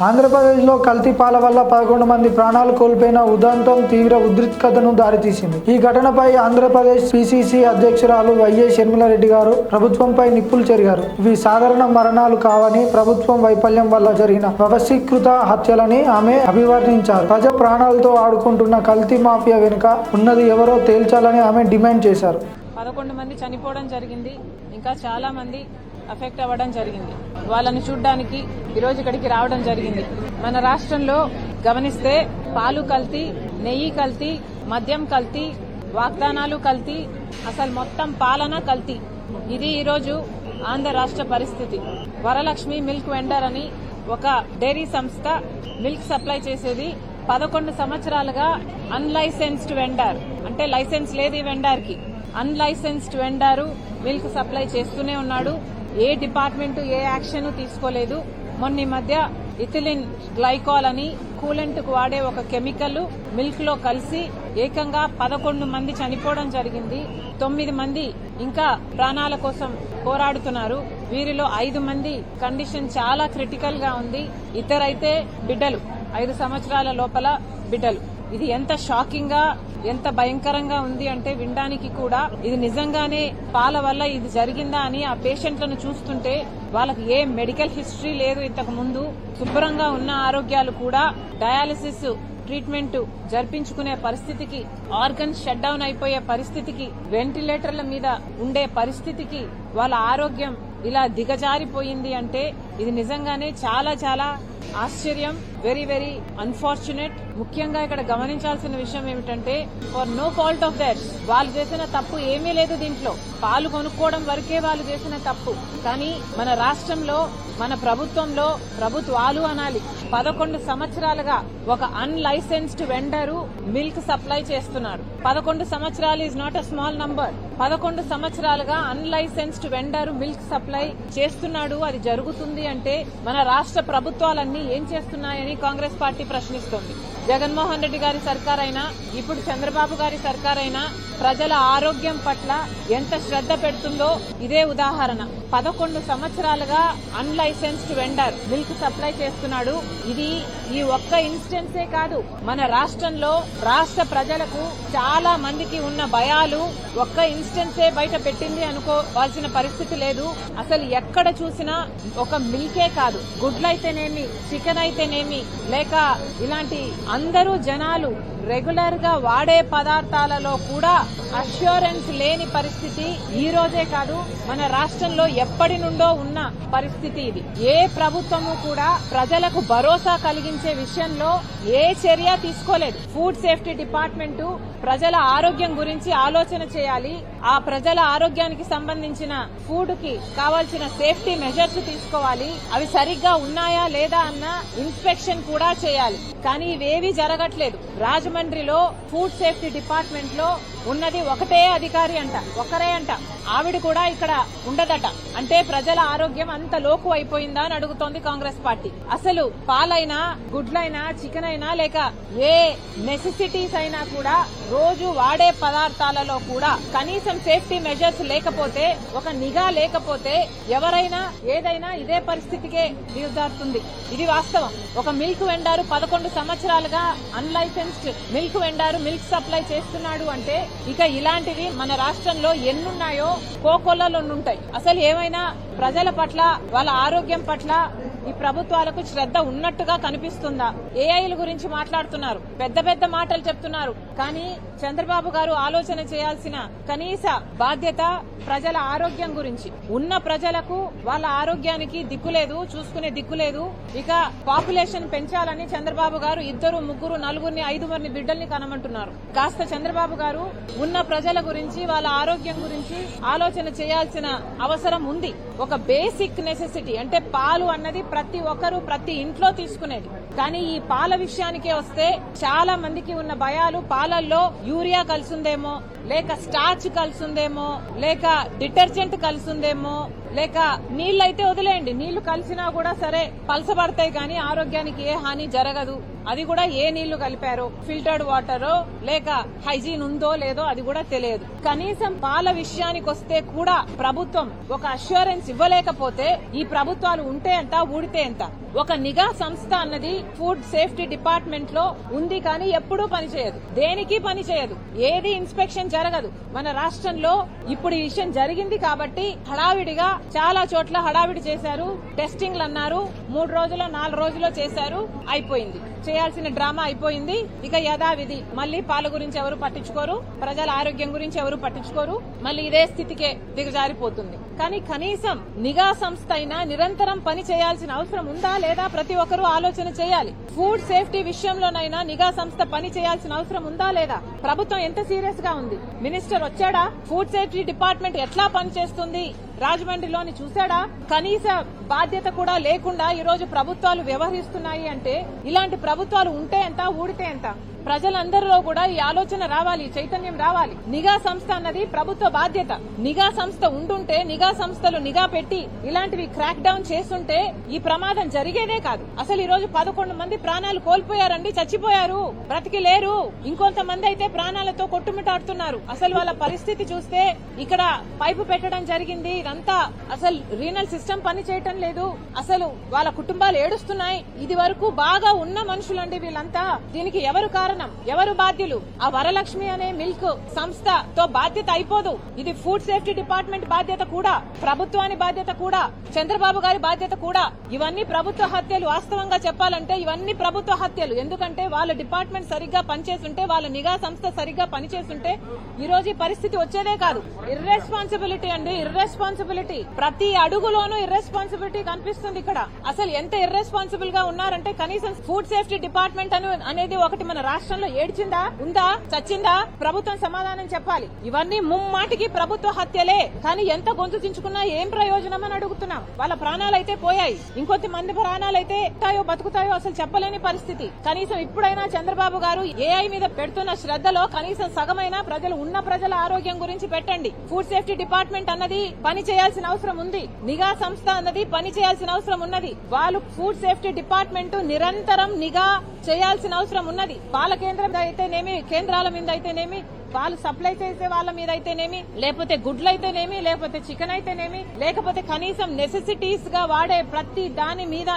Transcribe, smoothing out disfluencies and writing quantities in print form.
ఆంధ్రప్రదేశ్లో కల్తీ పాల వల్ల 11 మంది ప్రాణాలు కోల్పోయిన ఉదంతం తీవ్ర ఉద్రిక్తతను దారితీసింది. ఈ ఘటనపై ఆంధ్రప్రదేశ్ పిసిసి అధ్యక్షురాలు వైఎస్ షర్మిలారెడ్డి గారు ప్రభుత్వంపై నిప్పులు చెరిగారు. ఇవి సాధారణ మరణాలు కావని, ప్రభుత్వం వైఫల్యం వల్ల జరిగిన వ్యవస్థీకృత హత్యలని ఆమె అభివర్ణించారు. ప్రజా ప్రాణాలతో ఆడుకుంటున్న కల్తీ మాఫియా వెనుక ఉన్నది ఎవరో తేల్చాలని ఆమె డిమాండ్ చేశారు. 11 మంది చనిపోవడం జరిగింది. ఇంకా చాలా మంది అఫెక్ట్ అవ్వడం జరిగింది. వాళ్ళని చూడ్డానికి ఈరోజు ఇక్కడికి రావడం జరిగింది. మన రాష్ట్రంలో గమనిస్తే పాలు కల్తీ, నెయ్యి కల్తీ, మద్యం కల్తీ, వాగ్దానాలు కల్తీ, అసలు మొత్తం పాలన కల్తీ. ఇది ఈరోజు ఆంధ్ర రాష్ట్ర పరిస్థితి. వరలక్ష్మి మిల్క్ వెండర్ అని ఒక డైరీ సంస్థ మిల్క్ సప్లై చేసేది 11 సంవత్సరాలుగా అన్లైసెన్స్డ్ వెండర్, అంటే లైసెన్స్ లేదు ఈ వెండర్ కి. అన్లైసెన్స్డ్ వెండరు మిల్క్ సప్లై చేస్తూనే ఉన్నాడు. ఏ డిపార్ట్మెంట్ ఏ యాక్షన్ తీసుకోలేదు. మొన్న మధ్య ఇథిలిన్ గ్లైకాల్ అని కూలెంట్ కు వాడే ఒక కెమికల్ మిల్క్ లో కలిసి ఏకంగా 11 మంది చనిపోవడం జరిగింది. 9 మంది ఇంకా ప్రాణాల కోసం పోరాడుతున్నారు. వీరిలో 5 మంది కండిషన్ చాలా క్రిటికల్ గా ఉంది. ఇద్దరైతే బిడ్డలు, 5 సంవత్సరాల లోపల బిడ్డలు. ఇది ఎంత షాకింగ్ గా, ఎంత భయంకరంగా ఉంది అంటే వినడానికి కూడా ఇది నిజంగానే పాల వల్ల ఇది జరిగిందా అని ఆ పేషెంట్లను చూస్తుంటే వాళ్ళకి ఏ మెడికల్ హిస్టరీ లేదు. ఇంతకు ముందు శుభ్రంగా ఉన్న ఆరోగ్యాలు కూడా డయాలసిస్ ట్రీట్మెంట్ జరిపించుకునే పరిస్థితికి, ఆర్గన్స్ షట్ డౌన్ అయిపోయే పరిస్థితికి, వెంటిలేటర్ల మీద ఉండే పరిస్థితికి వాళ్ళ ఆరోగ్యం ఇలా దిగజారిపోయింది అంటే ఇది నిజంగానే చాలా చాలా ఆశ్చర్యం. Very very unfortunate. ముఖ్యంగా ఇక్కడ గమనించాల్సిన విషయం ఏమిటంటే for no fault of that, వాళ్ళు చేసిన తప్పు ఏమీ లేదు దీంట్లో. పాలు కొనుక్కోవడం వరకే వాళ్ళు చేసిన తప్పు. కానీ మన రాష్ట్రంలో, మన ప్రభుత్వంలో, ప్రభుత్వాలు అనాలి, 11 సంవత్సరాలుగా ఒక అన్లైసెన్స్డ్ వెండరు మిల్క్ సప్లై చేస్తున్నాడు. 11 సంవత్సరాలు is not a small number. 11 సంవత్సరాలుగా అన్లైసెన్స్డ్ వెండరు మిల్క్ సప్లై చేస్తున్నాడు. అది జరుగుతుంది అంటే మన రాష్ట్ర ప్రభుత్వాలన్నీ ఏం చేస్తున్నాయని కాంగ్రెస్ పార్టీ ప్రశ్నిస్తోంది. జగన్మోహన్ రెడ్డి గారి సర్కారైనా, ఇప్పుడు చంద్రబాబు గారి సర్కారైనా ప్రజల ఆరోగ్యం పట్ల ఎంత శ్రద్ధ పెడుతుందో ఇదే ఉదాహరణ. 11 సంవత్సరాలుగా అన్లైసెన్స్డ్ వెండర్ మిల్క్ సప్లై చేస్తున్నాడు. ఇది ఈ ఒక్క ఇన్స్టెన్సే కాదు. మన రాష్ట్రంలో రాష్ట్ర ప్రజలకు చాలా మందికి ఉన్న భయాలు ఒక్క ఇన్స్టెన్సే బయట పెట్టింది అనుకోవాల్సిన పరిస్థితి లేదు. అసలు ఎక్కడ చూసినా ఒక మిల్కే కాదు, గుడ్లైతేనేమి, చికెన్ అయితేనేమి, లేక ఇలాంటి అందరూ జనాలు రెగ్యులర్ గా వాడే పదార్థాలలో కూడా అష్యూరెన్స్ లేని పరిస్థితి ఈ రోజే కాదు, మన రాష్ట్రంలో ఎప్పటి నుండో ఉన్న పరిస్థితి ఇది. ఏ ప్రభుత్వము కూడా ప్రజలకు భరోసా కలిగించే విషయంలో ఏ చర్య తీసుకోలేదు. ఫుడ్ సేఫ్టీ డిపార్ట్మెంట్ ప్రజల ఆరోగ్యం గురించి ఆలోచన చేయాలి. ఆ ప్రజల ఆరోగ్యానికి సంబంధించిన ఫుడ్ కి కావాల్సిన సేఫ్టీ మెజర్స్ తీసుకోవాలి. అవి సరిగ్గా ఉన్నాయా లేదా అన్న ఇన్స్పెక్షన్ కూడా చేయాలి. కానీ ఇవేవీ జరగట్లేదు. రాజమండ్రిలో ఫుడ్ సేఫ్టీ డిపార్ట్మెంట్ లో ఉన్నది ఒకటే అధికారి అంట, ఒకరే అంట. ఆవిడ కూడా ఇక్కడ ఉండదట. అంటే ప్రజల ఆరోగ్యం అంత లోకు అయిపోయిందా అని అడుగుతోంది కాంగ్రెస్ పార్టీ. అసలు పాలైనా, గుడ్లైనా, చికెన్ అయినా, లేక ఏ నెసెసిటీస్ అయినా కూడా రోజు వాడే పదార్థాలలో కూడా కనీసం సేఫ్టీ మెజర్స్ లేకపోతే, ఒక నిఘా లేకపోతే ఎవరైనా ఏదైనా ఇదే పరిస్థితికే దిగజారుతుంది. ఇది వాస్తవం. ఒక మిల్క్ వెండారు 11 సంవత్సరాలుగా అన్లైసెన్స్డ్ మిల్క్ వెండారు మిల్క్ సప్లై చేస్తున్నాడు అంటే ఇక ఇలాంటివి మన రాష్ట్రంలో ఎన్నున్నాయో కోకొల్లలో ఉంటాయి. అసలు ఏమైనా ప్రజల పట్ల, వాళ్ళ ఆరోగ్యం పట్ల ఈ ప్రభుత్వాలకు శ్రద్ధ ఉన్నట్టుగా కనిపిస్తుందా? ఏఐల గురించి మాట్లాడుతున్నారు, పెద్ద పెద్ద మాటలు చెప్తున్నారు. కానీ చంద్రబాబు గారు ఆలోచన చేయాల్సిన కనీస బాధ్యత ప్రజల ఆరోగ్యం గురించి. ఉన్న ప్రజలకు వాళ్ళ ఆరోగ్యానికి దిక్కులేదు, చూసుకునే దిక్కులేదు. ఇక పాపులేషన్ పెంచాలని చంద్రబాబు గారు 2, 3, 4, 5 బిడ్డల్ని కనమంటున్నారు. కాస్త చంద్రబాబు గారు ఉన్న ప్రజల గురించి, వాళ్ళ ఆరోగ్యం గురించి ఆలోచన చేయాల్సిన అవసరం ఉంది. ఒక బేసిక్ నెసెసిటీ అంటే పాలు అన్నది ప్రతి ఒక్కరూ ప్రతి ఇంట్లో తీసుకునేది. కానీ ఈ పాల విషయానికే వస్తే చాలా మందికి ఉన్న భయాలు పాలు పాలల్లో యూరియా కలిసిందేమో, లేక స్టార్చ్ కలిసిందేమో, లేక డిటర్జెంట్ కలిసిందేమో, లేక నీళ్లైతే వదిలేయండి, నీళ్లు కలిసినా కూడా సరే పలసబడతాయి కానీ ఆరోగ్యానికి ఏ హాని జరగదు. అది కూడా ఏ నీళ్లు కలిపారో, ఫిల్టర్డ్ వాటరో లేక హైజీన్ ఉందో లేదో అది కూడా తెలియదు. కనీసం పాల విషయానికి వస్తే కూడా ప్రభుత్వం ఒక అష్యూరెన్స్ ఇవ్వలేకపోతే ఈ ప్రభుత్వాలు ఉంటే ఎంత, ఊడితే ఎంత. ఒక నిఘా సంస్థ అన్నది ఫుడ్ సేఫ్టీ డిపార్ట్మెంట్ లో ఉంది కానీ ఎప్పుడూ పనిచేయదు, దేనికి పనిచేయదు, ఏది ఇన్స్పెక్షన్ జరగదు. మన రాష్ట్రంలో ఇప్పుడు ఈ విషయం జరిగింది కాబట్టి హడావిడిగా చాలా చోట్ల హడావిడి చేశారు, టెస్టింగ్లు అన్నారు, 3 రోజులో 4 రోజుల్లో చేశారు, అయిపోయింది. చేయాల్సిన డ్రామా అయిపోయింది. ఇక యథావిధి మళ్లీ పాల గురించి ఎవరు పట్టించుకోరు, ప్రజల ఆరోగ్యం గురించి ఎవరు పట్టించుకోరు, మళ్లీ ఇదే స్థితికే దిగజారిపోతుంది. కానీ కనీసం నిఘా సంస్థ అయినా నిరంతరం పని చేయాల్సిన అవసరం ఉందా లేదా ప్రతి ఒక్కరూ ఆలోచన చేయాలి. ఫుడ్ సేఫ్టీ విషయంలోనైనా నిఘా సంస్థ పని చేయాల్సిన అవసరం ఉందా లేదా? ప్రభుత్వం ఎంత సీరియస్ గా ఉంది? మినిస్టర్ వచ్చాడా? ఫుడ్ సేఫ్టీ డిపార్ట్మెంట్ ఎట్లా పనిచేస్తుంది రాజమండ్రిలోని చూశాడా? కనీస బాధ్యత కూడా లేకుండా ఈ రోజు ప్రభుత్వాలు వ్యవహరిస్తున్నాయి అంటే ఇలాంటి ప్రభుత్వాలు ఉంటే ఎంత, ఊడితే ఎంత? ప్రజలందరిలో కూడా ఈ ఆలోచన రావాలి, చైతన్యం రావాలి. నిఘా సంస్థ అన్నది ప్రభుత్వ బాధ్యత. నిఘా సంస్థ ఉండుంటే, నిఘా సంస్థలు నిఘా పెట్టి ఇలాంటివి క్రాక్ డౌన్ చేస్తుంటే ఈ ప్రమాదం జరిగేదే కాదు. అసలు ఈ రోజు 11 మంది ప్రాణాలు కోల్పోయారండి, చచ్చిపోయారు, బ్రతికి లేరు. ఇంకొంతమంది అయితే ప్రాణాలతో కొట్టుమిటాడుతున్నారు. అసలు వాళ్ళ పరిస్థితి చూస్తే ఇక్కడ పైపు పెట్టడం జరిగింది, ఇదంతా అసలు రీనల్ సిస్టమ్ పని చేయటం లేదు, అసలు వాళ్ళ కుటుంబాలు ఏడుస్తున్నాయి. ఇది వరకు బాగా ఉన్న మనుషులండి వీళ్ళంతా. దీనికి ఎవరు కారణం, ఎవరు బాధ్యులు? ఆ వరలక్ష్మి అనే మిల్క్ సంస్థతో బాధ్యత అయిపోదు. ఇది ఫుడ్ సేఫ్టీ డిపార్ట్మెంట్ బాధ్యత కూడా, ప్రభుత్వాన్ని బాధ్యత కూడా, చంద్రబాబు గారి బాధ్యత కూడా. ఇవన్నీ ప్రభుత్వ హత్యలు. వాస్తవంగా చెప్పాలంటే ఇవన్నీ ప్రభుత్వ హత్యలు. ఎందుకంటే వాళ్ళ డిపార్ట్మెంట్ సరిగ్గా పనిచేస్తుంటే, వాళ్ళ నిఘా సంస్థ సరిగ్గా పనిచేస్తుంటే ఈ రోజు ఈ పరిస్థితి వచ్చేదే కాదు. ఇర్రెస్పాన్సిబిలిటీ అండి, ఇర్రెస్పాన్సిబిలిటీ. ప్రతి అడుగులోనూ ఇర్రెస్పాన్సిబిలిటీ కనిపిస్తుంది ఇక్కడ. అసలు ఎంత ఇర్రెస్పాన్సిబుల్ గా ఉన్నారంటే కనీసం ఫుడ్ సేఫ్టీ డిపార్ట్మెంట్ అనేది ఒకటి మన రాష్ట్రంలో ఏడ్చిందా, ఉందా, చచ్చిందా? ప్రభుత్వం సమాధానం చెప్పాలి. ఇవన్నీ ముమ్మాటికి ప్రభుత్వ హత్యలే. కానీ ఎంత గొంతు చించుకున్నా ఏం ప్రయోజనం అని అడుగుతున్నాం. వాళ్ళ ప్రాణాలైతే పోయాయి, ఇంకొంత మంది ప్రాణాలైతే బతుకుతాయో అసలు చెప్పలేని పరిస్థితి. కనీసం ఇప్పుడైనా చంద్రబాబు గారు ఏఐ మీద పెడుతున్న శ్రద్ధలో కనీసం సగమైనా ఉన్న ప్రజల ఆరోగ్యం గురించి పెట్టండి. ఫుడ్ సేఫ్టీ డిపార్ట్మెంట్ అన్నది పని చేయాల్సిన అవసరం ఉంది, నిఘా సంస్థ అన్నది పని చేయాల్సిన అవసరం ఉన్నది. వాళ్ళు ఫుడ్ సేఫ్టీ డిపార్ట్మెంట్ నిరంతరం నిఘా చేయాల్సిన అవసరం ఉన్నది. పాల కేంద్రం అయితేనేమి, కేంద్రాల మీద అయితేనేమి, పాలు సప్లై చేసే వాళ్ళ మీద అయితేనేమి, లేకపోతే గుడ్లు అయితేనేమి, లేకపోతే చికెన్ అయితేనేమి, లేకపోతే కనీసం నెసెసిటీస్ గా వాడే ప్రతి దాని మీద